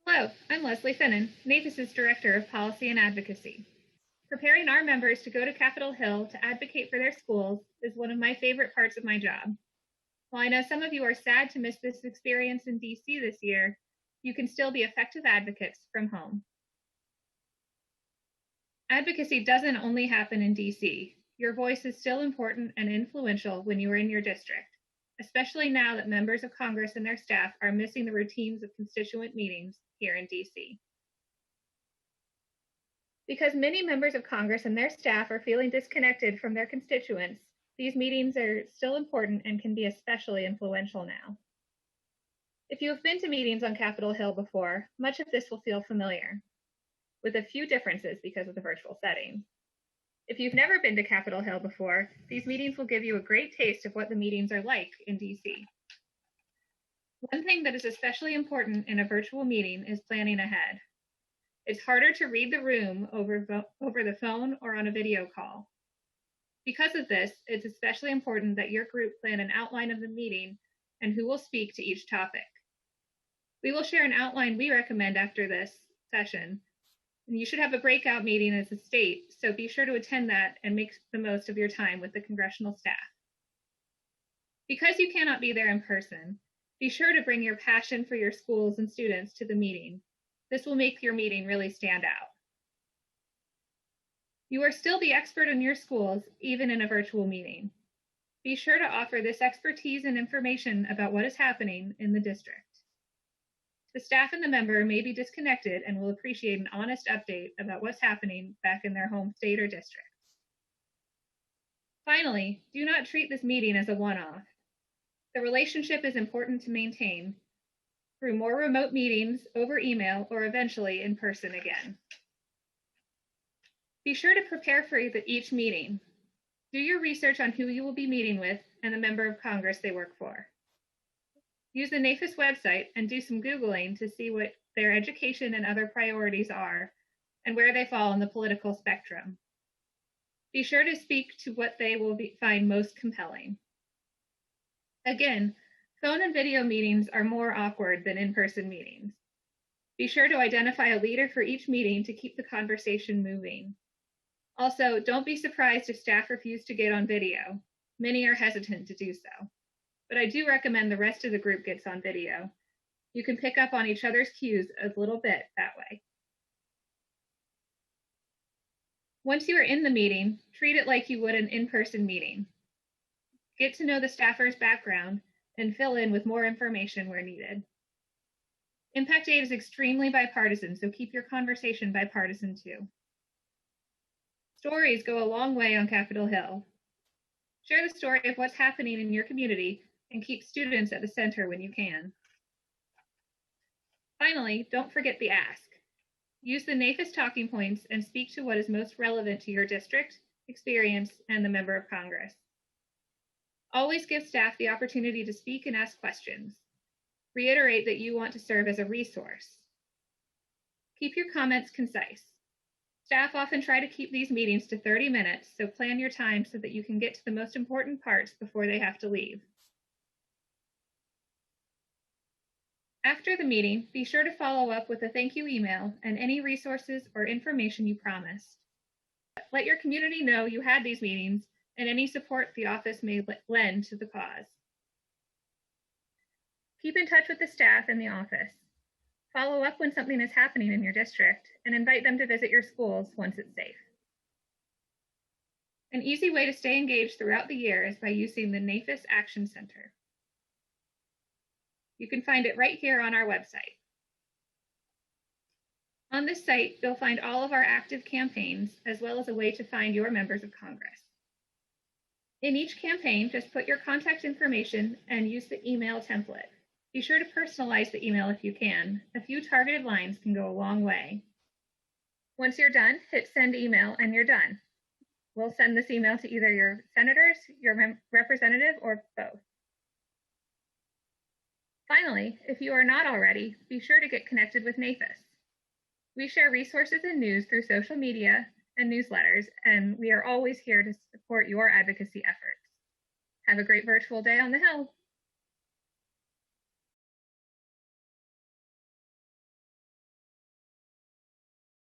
Hello, I'm Leslie Finnan, NAFIS's Director of Policy and Advocacy. Preparing our members to go to Capitol Hill to advocate for their schools is one of my favorite parts of my job. While I know some of you are sad to miss this experience in DC this year, you can still be effective advocates from home. Advocacy doesn't only happen in DC. Your voice is still important and influential when you are in your district, especially now that members of Congress and their staff are missing the routines of constituent meetings here in DC. Because many members of Congress and their staff are feeling disconnected from their constituents, these meetings are still important and can be especially influential now. If you have been to meetings on Capitol Hill before, much of this will feel familiar, with a few differences because of the virtual setting. If you've never been to Capitol Hill before, these meetings will give you a great taste of what the meetings are like in DC. One thing that is especially important in a virtual meeting is planning ahead. It's harder to read the room over the phone or on a video call. Because of this, it's especially important that your group plan an outline of the meeting and who will speak to each topic. We will share an outline we recommend after this session, and you should have a breakout meeting as a state, so be sure to attend that and make the most of your time with the congressional staff. Because you cannot be there in person, be sure to bring your passion for your schools and students to the meeting. This will make your meeting really stand out. You are still the expert in your schools, even in a virtual meeting. Be sure to offer this expertise and information about what is happening in the district. The staff and the member may be disconnected and will appreciate an honest update about what's happening back in their home state or district. Finally, do not treat this meeting as a one-off. The relationship is important to maintain through more remote meetings, over email, or eventually in person again. Be sure to prepare for each meeting. Do your research on who you will be meeting with and the member of Congress they work for. Use the NAFIS website and do some Googling to see what their education and other priorities are and where they fall on the political spectrum. Be sure to speak to what they will find most compelling. Again, phone and video meetings are more awkward than in-person meetings. Be sure to identify a leader for each meeting to keep the conversation moving. Also, don't be surprised if staff refuse to get on video. Many are hesitant to do so. But I do recommend the rest of the group gets on video. You can pick up on each other's cues a little bit that way. Once you are in the meeting, treat it like you would an in-person meeting. Get to know the staffer's background and fill in with more information where needed. Impact Aid is extremely bipartisan, so keep your conversation bipartisan too. Stories go a long way on Capitol Hill. Share the story of what's happening in your community and keep students at the center when you can. Finally, don't forget the ask. Use the NAFIS talking points and speak to what is most relevant to your district, experience, and the member of Congress. Always give staff the opportunity to speak and ask questions. Reiterate that you want to serve as a resource. Keep your comments concise. Staff often try to keep these meetings to 30 minutes, so plan your time so that you can get to the most important parts before they have to leave. After the meeting, be sure to follow up with a thank you email and any resources or information you promised. Let your community know you had these meetings and any support the office may lend to the cause. Keep in touch with the staff in the office. Follow up when something is happening in your district and invite them to visit your schools once it's safe. An easy way to stay engaged throughout the year is by using the NAFIS Action Center. You can find it right here on our website. On this site, you'll find all of our active campaigns, as well as a way to find your members of Congress. In each campaign, just put your contact information and use the email template. Be sure to personalize the email if you can. A few targeted lines can go a long way. Once you're done, hit send email and you're done. We'll send this email to either your senators, your representative, or both. Finally, if you are not already, be sure to get connected with NAFIS. We share resources and news through social media and newsletters, and we are always here to support your advocacy efforts. Have a great virtual day on the Hill.